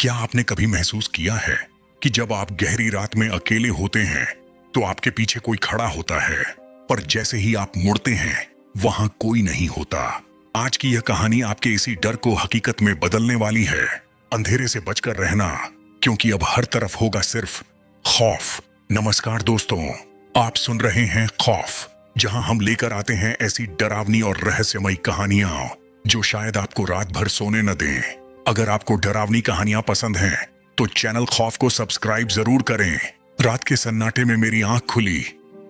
क्या आपने कभी महसूस किया है कि जब आप गहरी रात में अकेले होते हैं तो आपके पीछे कोई खड़ा होता है, पर जैसे ही आप मुड़ते हैं वहां कोई नहीं होता। आज की यह कहानी आपके इसी डर को हकीकत में बदलने वाली है। अंधेरे से बचकर रहना, क्योंकि अब हर तरफ होगा सिर्फ खौफ। नमस्कार दोस्तों, आप सुन रहे हैं खौफ, जहां हम लेकर आते हैं ऐसी डरावनी और रहस्यमयी कहानियां जो शायद आपको रात भर सोने न दें। अगर आपको डरावनी कहानियां पसंद हैं तो चैनल खौफ को सब्सक्राइब जरूर करें। रात के सन्नाटे में मेरी आंख खुली।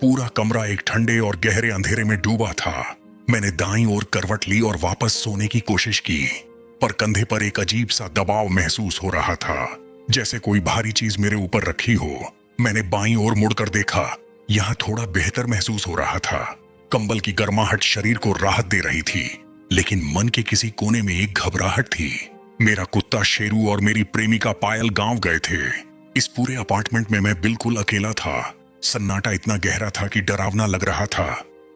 पूरा कमरा एक ठंडे और गहरे अंधेरे में डूबा था। मैंने दाईं ओर करवट ली और वापस सोने की कोशिश की, पर कंधे पर एक अजीब सा दबाव महसूस हो रहा था, जैसे कोई भारी चीज मेरे ऊपर रखी हो। मैंने बाईं ओर मुड़कर देखा। यहाँ थोड़ा बेहतर महसूस हो रहा था। कंबल की गर्माहट शरीर को राहत दे रही थी, लेकिन मन के किसी कोने में एक घबराहट थी। मेरा कुत्ता शेरू और मेरी प्रेमिका पायल गांव गए थे। इस पूरे अपार्टमेंट में मैं बिल्कुल अकेला था। सन्नाटा इतना गहरा था कि डरावना लग रहा था।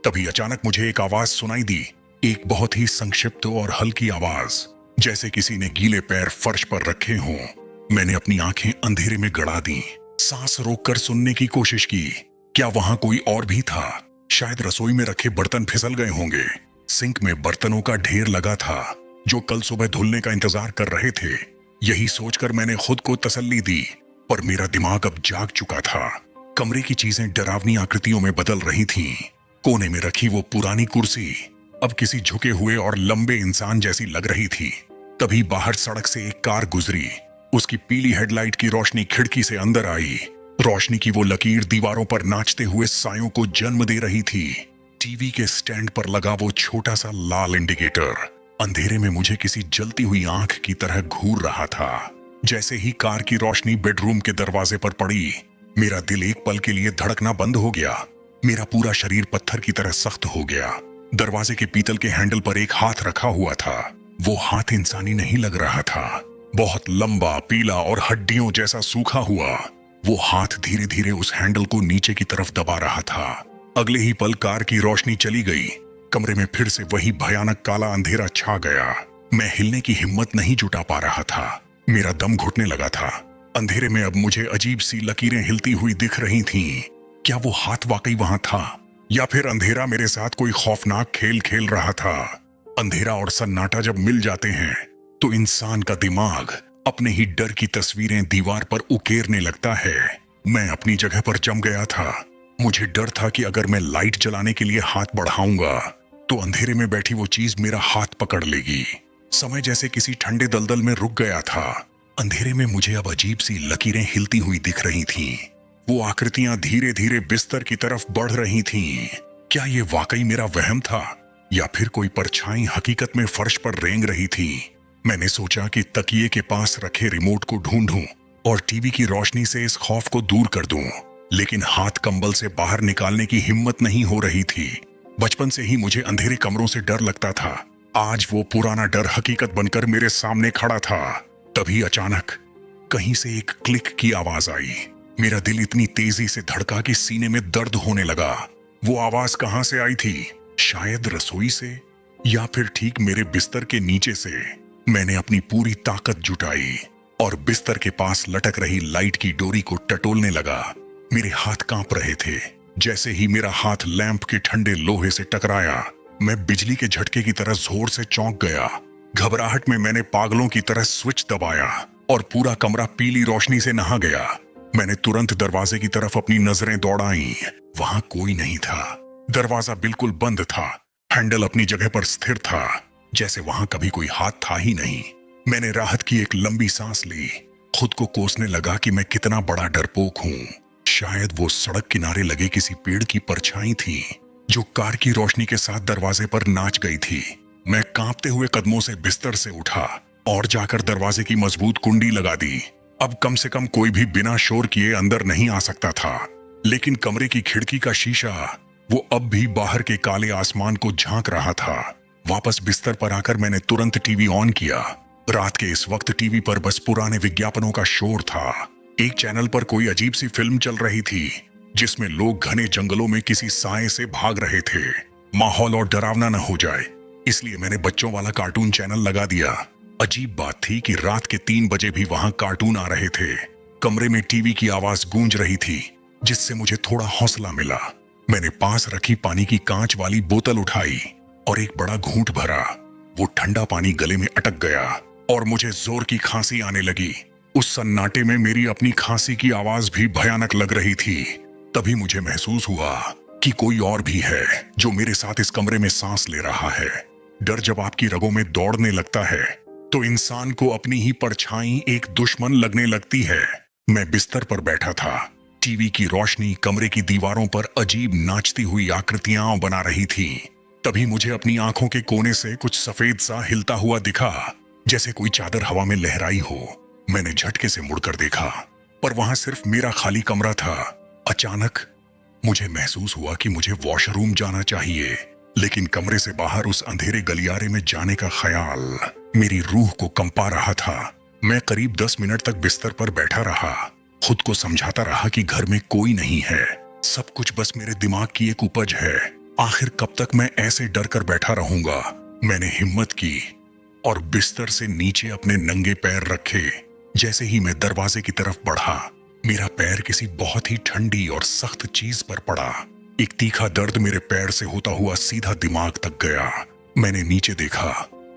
तभी अचानक मुझे एक आवाज सुनाई दी, एक बहुत ही संक्षिप्त और हल्की आवाज, जैसे किसी ने गीले पैर फर्श पर रखे हों। मैंने अपनी आंखें अंधेरे में गड़ा दी, सांस रोककर सुनने की कोशिश की। क्या वहां कोई और भी था? शायद रसोई में रखे बर्तन फिसल गए होंगे। सिंक में बर्तनों का ढेर लगा था जो कल सुबह धुलने का इंतजार कर रहे थे। यही सोचकर मैंने खुद को तसल्ली दी, पर मेरा दिमाग अब जाग चुका था। कमरे की चीजें डरावनी आकृतियों में बदल रही थीं। कोने में रखी वो पुरानी कुर्सी अब किसी झुके हुए और लंबे इंसान जैसी लग रही थी। तभी बाहर सड़क से एक कार गुजरी। उसकी पीली हेडलाइट की रोशनी खिड़की से अंदर आई। रोशनी की वो लकीर दीवारों पर नाचते हुए सायों को जन्म दे रही थी। टीवी के स्टैंड पर लगा वो छोटा सा लाल इंडिकेटर अंधेरे में मुझे किसी जलती हुई आंख की तरह घूर रहा था। जैसे ही कार की रोशनी बेडरूम के दरवाजे पर पड़ी, मेरा दिल एक पल के लिए धड़कना बंद हो गया। मेरा पूरा शरीर पत्थर की तरह सख्त हो गया। दरवाजे के पीतल के हैंडल पर एक हाथ रखा हुआ था। वो हाथ इंसानी नहीं लग रहा था। बहुत लंबा, पीला और हड्डियों जैसा सूखा हुआ। वो हाथ धीरे धीरे उस हैंडल को नीचे की तरफ दबा रहा था। अगले ही पल कार की रोशनी चली गई। कमरे में फिर से वही भयानक काला अंधेरा छा गया। मैं हिलने की हिम्मत नहीं जुटा पा रहा था। मेरा दम घुटने लगा था। अंधेरे में अब मुझे अजीब सी लकीरें हिलती हुई दिख रही थीं। क्या वो हाथ वाकई वहां था, या फिर अंधेरा मेरे साथ कोई खौफनाक खेल खेल रहा था? अंधेरा और सन्नाटा जब मिल जाते हैं तो इंसान का दिमाग अपने ही डर की तस्वीरें दीवार पर उकेरने लगता है। मैं अपनी जगह पर जम गया था। मुझे डर था कि अगर मैं लाइट जलाने के लिए हाथ बढ़ाऊंगा तो अंधेरे में बैठी वो चीज मेरा हाथ पकड़ लेगी। समय जैसे किसी ठंडे दलदल में रुक गया था। अंधेरे में मुझे अब अजीब सी लकीरें हिलती हुई दिख रही थीं। वो आकृतियां धीरे धीरे बिस्तर की तरफ बढ़ रही थीं। क्या ये वाकई मेरा वहम था, या फिर कोई परछाई हकीकत में फर्श पर रेंग रही थी? मैंने सोचा कि तकिए के पास रखे रिमोट को ढूंढूं और टीवी की रोशनी से इस खौफ को दूर कर दूं, लेकिन हाथ कंबल से बाहर निकालने की हिम्मत नहीं हो रही थी। बचपन से ही मुझे अंधेरे कमरों से डर लगता था। आज वो पुराना डर हकीकत बनकर मेरे सामने खड़ा था। तभी अचानक कहीं से एक क्लिक की आवाज आई। मेरा दिल इतनी तेजी से धड़का कि सीने में दर्द होने लगा। वो आवाज कहां से आई थी? शायद रसोई से, या फिर ठीक मेरे बिस्तर के नीचे से। मैंने अपनी पूरी ताकत जुटाई और बिस्तर के पास लटक रही लाइट की डोरी को टटोलने लगा। मेरे हाथ कांप रहे थे। जैसे ही मेरा हाथ लैंप के ठंडे लोहे से टकराया, मैं बिजली के झटके की तरह जोर से चौंक गया। घबराहट में मैंने पागलों की तरह स्विच दबाया और पूरा कमरा पीली रोशनी से नहा गया। मैंने तुरंत दरवाजे की तरफ अपनी नजरें दौड़ाईं। वहां कोई नहीं था। दरवाजा बिल्कुल बंद था। हैंडल अपनी जगह पर स्थिर था, जैसे वहां कभी कोई हाथ था ही नहीं। मैंने राहत की एक लंबी सांस ली। खुद को कोसने लगा कि मैं कितना बड़ा डरपोक हूं। शायद वो सड़क किनारे लगे किसी पेड़ की परछाई थी जो कार की रोशनी के साथ दरवाजे पर नाच गई थी। मैं कांपते हुए कदमों से बिस्तर से उठा और जाकर दरवाजे की मजबूत कुंडी लगा दी। अब कम से कम कोई भी बिना शोर किए अंदर नहीं आ सकता था। लेकिन कमरे की खिड़की का शीशा, वो अब भी बाहर के काले आसमान को झांक रहा था। वापस बिस्तर पर आकर मैंने तुरंत टीवी ऑन किया। रात के इस वक्त टीवी पर बस पुराने विज्ञापनों का शोर था। एक चैनल पर कोई अजीब सी फिल्म चल रही थी जिसमें लोग घने जंगलों में किसी साए से भाग रहे थे। माहौल और डरावना न हो जाए, इसलिए मैंने बच्चों वाला कार्टून चैनल लगा दिया। अजीब बात थी कि रात के 3 बजे भी वहां कार्टून आ रहे थे। कमरे में टीवी की आवाज गूंज रही थी, जिससे मुझे थोड़ा हौसला मिला। मैंने पास रखी पानी की कांच वाली बोतल उठाई और एक बड़ा घूंट भरा। वो ठंडा पानी गले में अटक गया और मुझे जोर की खांसी आने लगी। उस सन्नाटे में मेरी अपनी खांसी की आवाज भी भयानक लग रही थी। तभी मुझे महसूस हुआ कि कोई और भी है जो मेरे साथ इस कमरे में सांस ले रहा है। डर जब आपकी रगों में दौड़ने लगता है तो इंसान को अपनी ही परछाई एक दुश्मन लगने लगती है। मैं बिस्तर पर बैठा था। टीवी की रोशनी कमरे की दीवारों पर अजीब नाचती हुई आकृतियां बना रही थी। तभी मुझे अपनी आंखों के कोने से कुछ सफेद सा हिलता हुआ दिखा, जैसे कोई चादर हवा में लहराई हो। मैंने झटके से मुड़कर देखा, पर वहां सिर्फ मेरा खाली कमरा था। अचानक मुझे महसूस हुआ कि मुझे वॉशरूम जाना चाहिए, लेकिन कमरे से बाहर उस अंधेरे गलियारे में जाने का ख्याल मेरी रूह को कंपा रहा था। मैं करीब 10 मिनट तक बिस्तर पर बैठा रहा, खुद को समझाता रहा कि घर में कोई नहीं है, सब कुछ बस मेरे दिमाग की एक उपज है। आखिर कब तक मैं ऐसे डर कर बैठा रहूंगा। मैंने हिम्मत की और बिस्तर से नीचे अपने नंगे पैर रखे। जैसे ही मैं दरवाजे की तरफ बढ़ा, मेरा पैर किसी बहुत ही ठंडी और सख्त चीज पर पड़ा। एक तीखा दर्द मेरे पैर से होता हुआ सीधा दिमाग तक गया। मैंने नीचे देखा।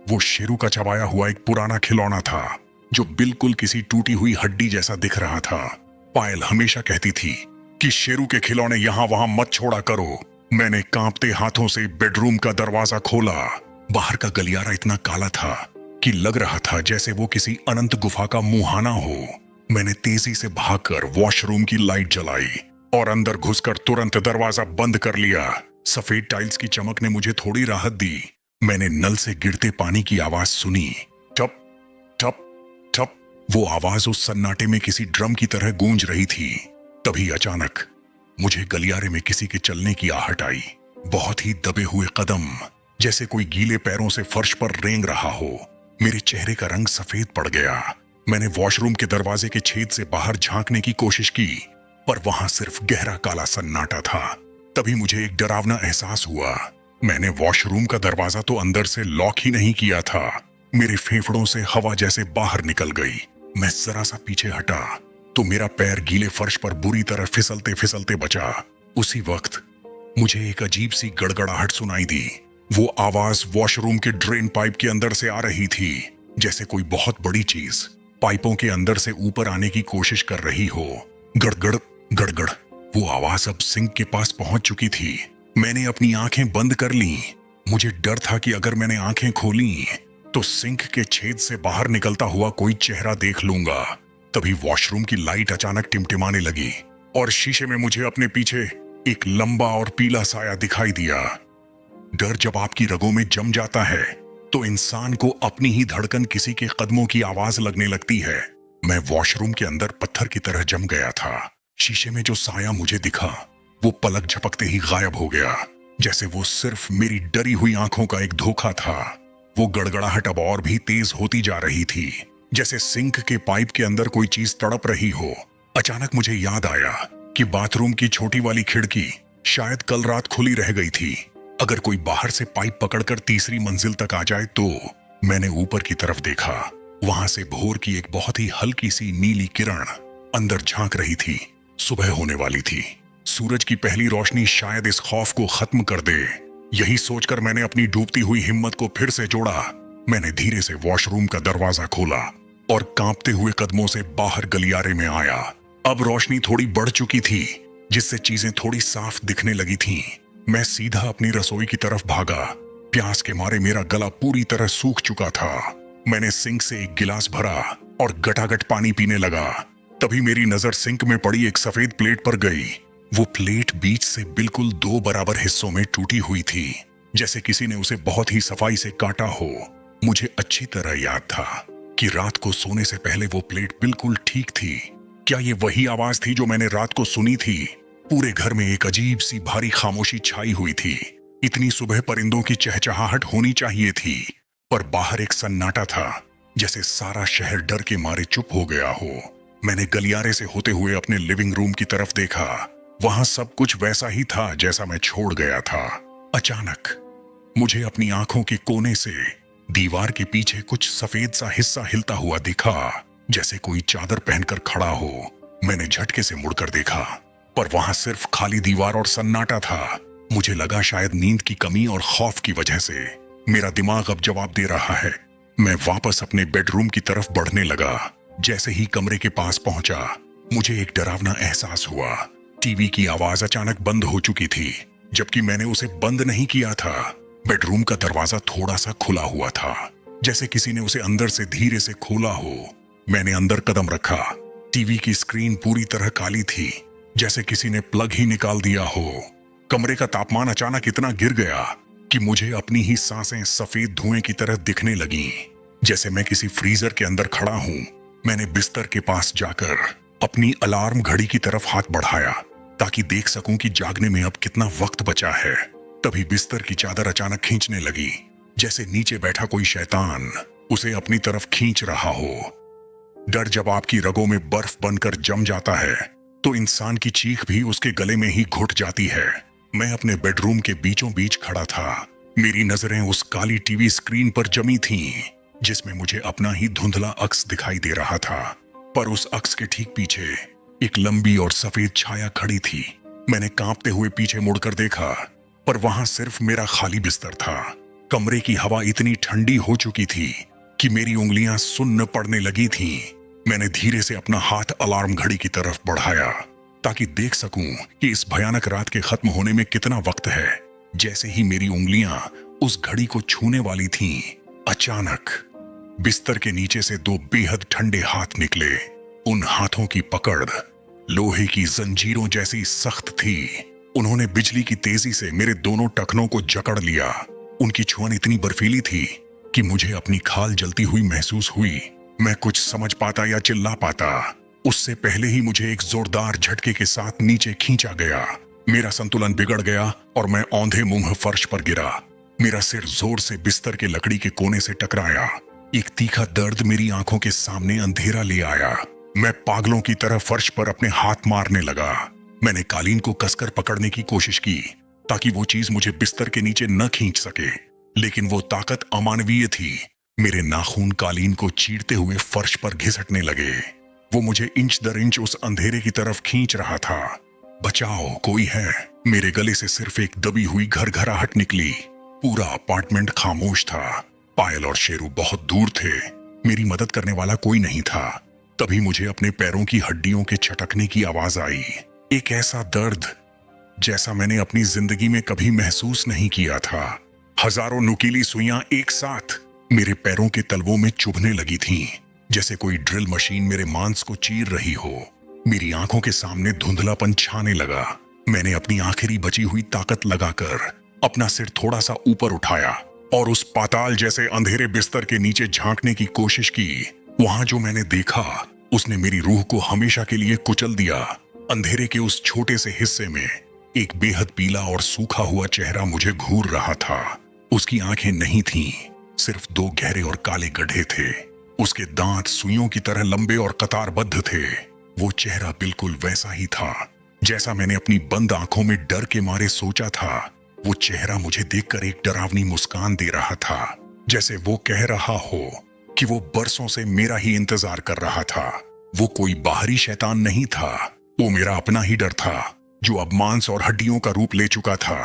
वो शेरू का चबाया हुआ एक पुराना खिलौना था, जो बिल्कुल किसी टूटी हुई हड्डी जैसा दिख रहा था। पायल हमेशा कहती थी कि शेरू के खिलौने यहां वहां मत छोड़ा करो। मैंने कांपते हाथों से बेडरूम का दरवाजा खोला। बाहर का गलियारा इतना काला था कि लग रहा था जैसे वो किसी अनंत गुफा का मुहाना हो। मैंने तेजी से भागकर वॉशरूम की लाइट जलाई और अंदर घुसकर तुरंत दरवाजा बंद कर लिया। सफेद टाइल्स की चमक ने मुझे थोड़ी राहत दी। मैंने नल से गिरते पानी की आवाज सुनी, ठप ठप ठप। वो आवाज उस सन्नाटे में किसी ड्रम की तरह गूंज रही थी। तभी अचानक मुझे गलियारे में किसी के चलने की आहट आई। बहुत ही दबे हुए कदम, जैसे कोई गीले पैरों से फर्श पर रेंग रहा हो। मेरे चेहरे का रंग सफेद पड़ गया। मैंने वॉशरूम के दरवाजे के छेद से बाहर झांकने की कोशिश की, पर वहां सिर्फ गहरा काला सन्नाटा था। तभी मुझे एक डरावना एहसास हुआ। मैंने वॉशरूम का दरवाजा तो अंदर से लॉक ही नहीं किया था। मेरे फेफड़ों से हवा जैसे बाहर निकल गई। मैं जरा सा पीछे हटा तो मेरा पैर गीले फर्श पर बुरी तरह फिसलते फिसलते बचा। उसी वक्त मुझे एक अजीब सी गड़गड़ाहट सुनाई दी। वो आवाज वॉशरूम के ड्रेन पाइप के अंदर से आ रही थी, जैसे कोई बहुत बड़ी चीज पाइपों के अंदर से ऊपर आने की कोशिश कर रही हो। गड़गड़ गड़गड़। वो आवाज अब सिंक के पास पहुंच चुकी थी। मैंने अपनी आंखें बंद कर ली। मुझे डर था कि अगर मैंने आंखें खोली तो सिंक के छेद से बाहर निकलता हुआ कोई चेहरा देख लूंगा। तभी वॉशरूम की लाइट अचानक टिमटिमाने लगी और शीशे में मुझे अपने पीछे एक लंबा और पीला साया दिखाई दिया। डर जब आपकी रगों में जम जाता है तो इंसान को अपनी ही धड़कन किसी के कदमों की आवाज लगने लगती है। मैं वॉशरूम के अंदर पत्थर की तरह जम गया था। शीशे में जो साया मुझे दिखा वो पलक झपकते ही गायब हो गया, जैसे वो सिर्फ मेरी डरी हुई आंखों का एक धोखा था। वो गड़गड़ाहट अब और भी तेज होती जा रही थी, जैसे सिंक के पाइप के अंदर कोई चीज तड़प रही हो। अचानक मुझे याद आया कि बाथरूम की छोटी वाली खिड़की शायद कल रात खुली रह गई थी। अगर कोई बाहर से पाइप पकड़कर तीसरी मंजिल तक आ जाए तो। मैंने ऊपर की तरफ देखा। वहां से भोर की एक बहुत ही हल्की सी नीली किरण अंदर झांक रही थी। सुबह होने वाली थी। सूरज की पहली रोशनी शायद इस खौफ को खत्म कर दे। यही सोचकर मैंने अपनी डूबती हुई हिम्मत को फिर से जोड़ा। मैंने धीरे से वॉशरूम का दरवाजा खोला और कांपते हुए कदमों से बाहर गलियारे में आया। अब रोशनी थोड़ी बढ़ चुकी थी, जिससे चीजें थोड़ी साफ दिखने लगी थीं। मैं सीधा अपनी रसोई की तरफ भागा। प्यास के मारे मेरा गला पूरी तरह सूख चुका था। मैंने सिंक से एक गिलास भरा और गटागट पानी पीने लगा। तभी मेरी नजर सिंक में पड़ी एक सफेद प्लेट पर गई। वो प्लेट बीच से बिल्कुल 2 बराबर हिस्सों में टूटी हुई थी, जैसे किसी ने उसे बहुत ही सफाई से काटा हो। मुझे अच्छी तरह याद था कि रात को सोने से पहले वो प्लेट बिल्कुल ठीक थी। क्या ये वही आवाज थी जो मैंने रात को सुनी थी? पूरे घर में एक अजीब सी भारी खामोशी छाई हुई थी। इतनी सुबह परिंदों की चहचहाहट होनी चाहिए थी, पर बाहर एक सन्नाटा था, जैसे सारा शहर डर के मारे चुप हो गया हो। मैंने गलियारे से होते हुए अपने लिविंग रूम की तरफ देखा। वहां सब कुछ वैसा ही था जैसा मैं छोड़ गया था। अचानक मुझे अपनी आंखों के कोने से दीवार के पीछे कुछ सफेद सा हिस्सा हिलता हुआ दिखा, जैसे कोई चादर पहनकर खड़ा हो। मैंने झटके से मुड़कर देखा, पर वहां सिर्फ खाली दीवार और सन्नाटा था। मुझे लगा शायद नींद की कमी और खौफ की वजह से मेरा दिमाग अब जवाब दे रहा है। मैं वापस अपने बेडरूम की तरफ बढ़ने लगा। जैसे ही कमरे के पास पहुंचा, मुझे एक डरावना एहसास हुआ। टीवी की आवाज अचानक बंद हो चुकी थी, जबकि मैंने उसे बंद नहीं किया था। बेडरूम का दरवाजा थोड़ा सा खुला हुआ था, जैसे किसी ने उसे अंदर से धीरे से खोला हो। मैंने अंदर कदम रखा। टीवी की स्क्रीन पूरी तरह काली थी, जैसे किसी ने प्लग ही निकाल दिया हो। कमरे का तापमान अचानक इतना गिर गया कि मुझे अपनी ही सांसें सफेद धुएं की तरह दिखने लगीं, जैसे मैं किसी फ्रीजर के अंदर खड़ा हूं। मैंने बिस्तर के पास जाकर अपनी अलार्म घड़ी की तरफ हाथ बढ़ाया ताकि देख सकूं कि जागने में अब कितना वक्त बचा है। तभी बिस्तर की चादर अचानक खींचने लगी, जैसे नीचे बैठा कोई शैतान उसे अपनी तरफ खींच रहा हो। डर जब आपकी रगों में बर्फ बनकर जम जाता है, तो इंसान की चीख भी उसके गले में ही घुट जाती है। मैं अपने बेडरूम के बीचों बीच खड़ा था। मेरी नजरें उस काली टीवी स्क्रीन पर जमी थीं, जिसमें मुझे अपना ही धुंधला अक्स दिखाई दे रहा था। पर उस अक्स के ठीक पीछे एक लंबी और सफेद छाया खड़ी थी। मैंने कांपते हुए पीछे मुड़कर देखा, पर वहां सिर्फ मेरा खाली बिस्तर था। कमरे की हवा इतनी ठंडी हो चुकी थी कि मेरी उंगलियां सुन्न पड़ने लगी थीं। मैंने धीरे से अपना हाथ अलार्म घड़ी की तरफ बढ़ाया ताकि देख सकूं कि इस भयानक रात के खत्म होने में कितना वक्त है। जैसे ही मेरी उंगलियां उस घड़ी को छूने वाली थीं, अचानक बिस्तर के नीचे से दो बेहद ठंडे हाथ निकले। उन हाथों की पकड़ लोहे की जंजीरों जैसी सख्त थी। उन्होंने बिजली की तेजी से मेरे दोनों टखनों को जकड़ लिया। उनकी छुअन इतनी बर्फीली थी कि मुझे अपनी खाल जलती हुई महसूस हुई। मैं कुछ समझ पाता या चिल्ला पाता, उससे पहले ही मुझे एक जोरदार झटके के साथ नीचे खींचा गया। मेरा संतुलन बिगड़ गया और मैं औंधे मुंह फर्श पर गिरा। मेरा सिर जोर से बिस्तर के लकड़ी के कोने से टकराया। एक तीखा दर्द मेरी आंखों के सामने अंधेरा ले आया। मैं पागलों की तरह फर्श पर अपने हाथ मारने लगा। मैंने कालीन को कसकर पकड़ने की कोशिश की ताकि वो चीज मुझे बिस्तर के नीचे न खींच सके, लेकिन वो ताकत अमानवीय थी। मेरे नाखून कालीन को चीरते हुए फर्श पर घिसटने लगे। वो मुझे इंच दर इंच उस अंधेरे की तरफ खींच रहा था। बचाओ, कोई है। मेरे गले से सिर्फ एक दबी हुई घरघराहट निकली। पूरा अपार्टमेंट खामोश था। पायल और शेरू बहुत दूर थे। मेरी मदद करने वाला कोई नहीं था। तभी मुझे अपने पैरों की हड्डियों के छटकने की आवाज आई। एक ऐसा दर्द जैसा मैंने अपनी जिंदगी में कभी महसूस नहीं किया था। हजारों नुकीली सुइयां एक साथ मेरे पैरों के तलवों में चुभने लगी थीं, जैसे कोई ड्रिल मशीन मेरे मांस को चीर रही हो। मेरी आंखों के सामने धुंधलापन छाने लगा। मैंने अपनी आखिरी बची हुई ताकत लगाकर अपना सिर थोड़ा सा ऊपर उठाया और उस पाताल जैसे अंधेरे बिस्तर के नीचे झांकने की कोशिश की। वहां जो मैंने देखा, उसने मेरी रूह को हमेशा के लिए कुचल दिया। अंधेरे के उस छोटे से हिस्से में एक बेहद पीला और सूखा हुआ चेहरा मुझे घूर रहा था। उसकी आंखें नहीं थीं, सिर्फ दो गहरे और काले गड्ढे थे। उसके दांत सुइयों की तरह लंबे और कतारबद्ध थे। वो चेहरा बिल्कुल वैसा ही था जैसा मैंने अपनी बंद आंखों में डर के मारे सोचा था। वो चेहरा मुझे देखकर एक डरावनी मुस्कान दे रहा था, जैसे वो कह रहा हो कि वो बरसों से मेरा ही इंतजार कर रहा था। वो कोई बाहरी शैतान नहीं था, वो मेरा अपना ही डर था जो अब मांस और हड्डियों का रूप ले चुका था।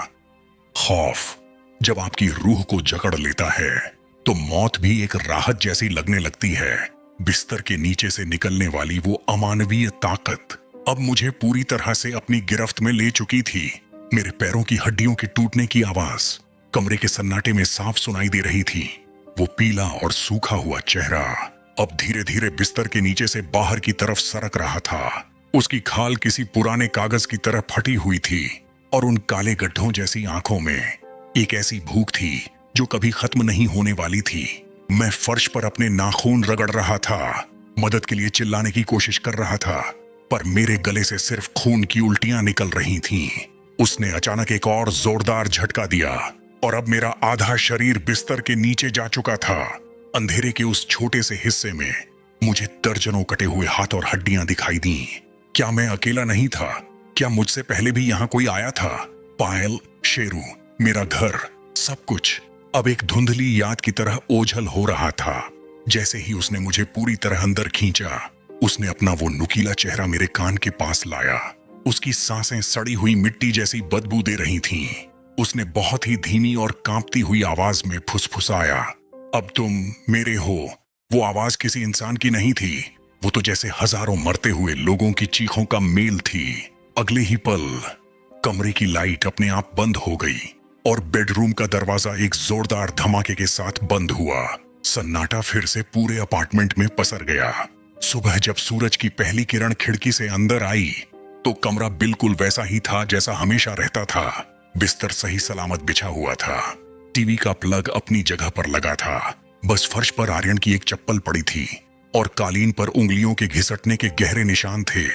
खौफ जब आपकी रूह को जकड़ लेता है तो मौत भी एक राहत जैसी लगने लगती है। बिस्तर के नीचे से निकलने वाली वो अमानवीय ताकत अब मुझे पूरी तरह से अपनी गिरफ्त में ले चुकी थी। मेरे पैरों की हड्डियों के टूटने की आवाज कमरे के सन्नाटे में साफ सुनाई दे रही थी। वो पीला और सूखा हुआ चेहरा अब धीरे धीरे बिस्तर के नीचे से बाहर की तरफ सरक रहा था। उसकी खाल किसी पुराने कागज की तरह फटी हुई थी और उन काले गड्ढों जैसी आंखों में एक ऐसी भूख थी जो कभी खत्म नहीं होने वाली थी। मैं फर्श पर अपने नाखून रगड़ रहा था, मदद के लिए चिल्लाने की कोशिश कर रहा था, पर मेरे गले से सिर्फ खून की उल्टियां निकल रही थीं। उसने अचानक एक और जोरदार झटका दिया और अब मेरा आधा शरीर बिस्तर के नीचे जा चुका था। अंधेरे के उस छोटे से हिस्से में मुझे दर्जनों कटे हुए हाथ और हड्डियां दिखाई दी। क्या मैं अकेला नहीं था? क्या मुझसे पहले भी यहाँ कोई आया था? पायल, शेरू, मेरा घर, सब कुछ। अब एक धुंधली याद की तरह ओझल हो रहा था। जैसे ही उसने मुझे पूरी तरह अंदर खींचा, उसने अपना वो नुकीला चेहरा मेरे कान के पास लाया। उसकी सांसें सड़ी हुई मिट्टी जैसी बदबू दे रही थीं। उसने बहुत ही धीमी और कांपती हुई आवाज में फुसफुसाया, अब तुम मेरे हो। वो आवाज किसी इंसान की नहीं थी, वो तो जैसे हजारों मरते हुए लोगों की चीखों का मेल थी। अगले ही पल कमरे की लाइट अपने आप बंद हो गई और बेडरूम का दरवाजा एक जोरदार धमाके के साथ बंद हुआ। सन्नाटा फिर से पूरे अपार्टमेंट में पसर गया। सुबह जब सूरज की पहली किरण खिड़की से अंदर आई तो कमरा बिल्कुल वैसा ही था जैसा हमेशा रहता था। बिस्तर सही सलामत बिछा हुआ था, टीवी का प्लग अपनी जगह पर लगा था, बस फर्श पर आर्यन की एक चप्पल पड़ी थी और कालीन पर उंगलियों के घिसटने के गहरे निशान थे।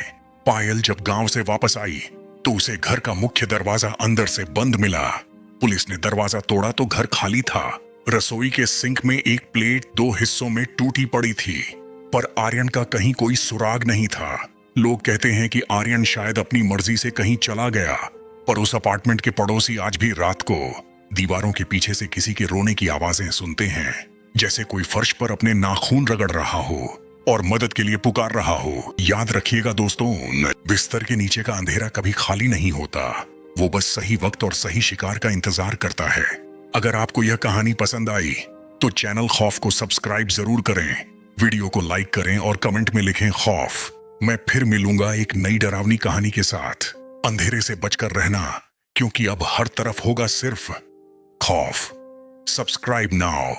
पायल जब गांव से वापस आई तो उसे घर का मुख्य दरवाजा अंदर से बंद मिला। पुलिस ने दरवाजा तोड़ा तो घर खाली था। रसोई के सिंक में एक प्लेट 2 हिस्सों में टूटी पड़ी थी, पर आर्यन का कहीं कोई सुराग नहीं था। लोग कहते हैं कि आर्यन शायद अपनी मर्जी से कहीं चला गया, पर उस अपार्टमेंट के पड़ोसी आज भी रात को दीवारों के पीछे से किसी के रोने की आवाजें सुनते हैं, जैसे कोई फर्श पर अपने नाखून रगड़ रहा हो और मदद के लिए पुकार रहा हो। याद रखिएगा दोस्तों, बिस्तर के नीचे का अंधेरा कभी खाली नहीं होता, वो बस सही वक्त और सही शिकार का इंतजार करता है। अगर आपको यह कहानी पसंद आई तो चैनल खौफ को सब्सक्राइब जरूर करें, वीडियो को लाइक करें और कमेंट में लिखें खौफ। मैं फिर मिलूंगा एक नई डरावनी कहानी के साथ। अंधेरे से बचकर रहना, क्योंकि अब हर तरफ होगा सिर्फ खौफ। Subscribe now.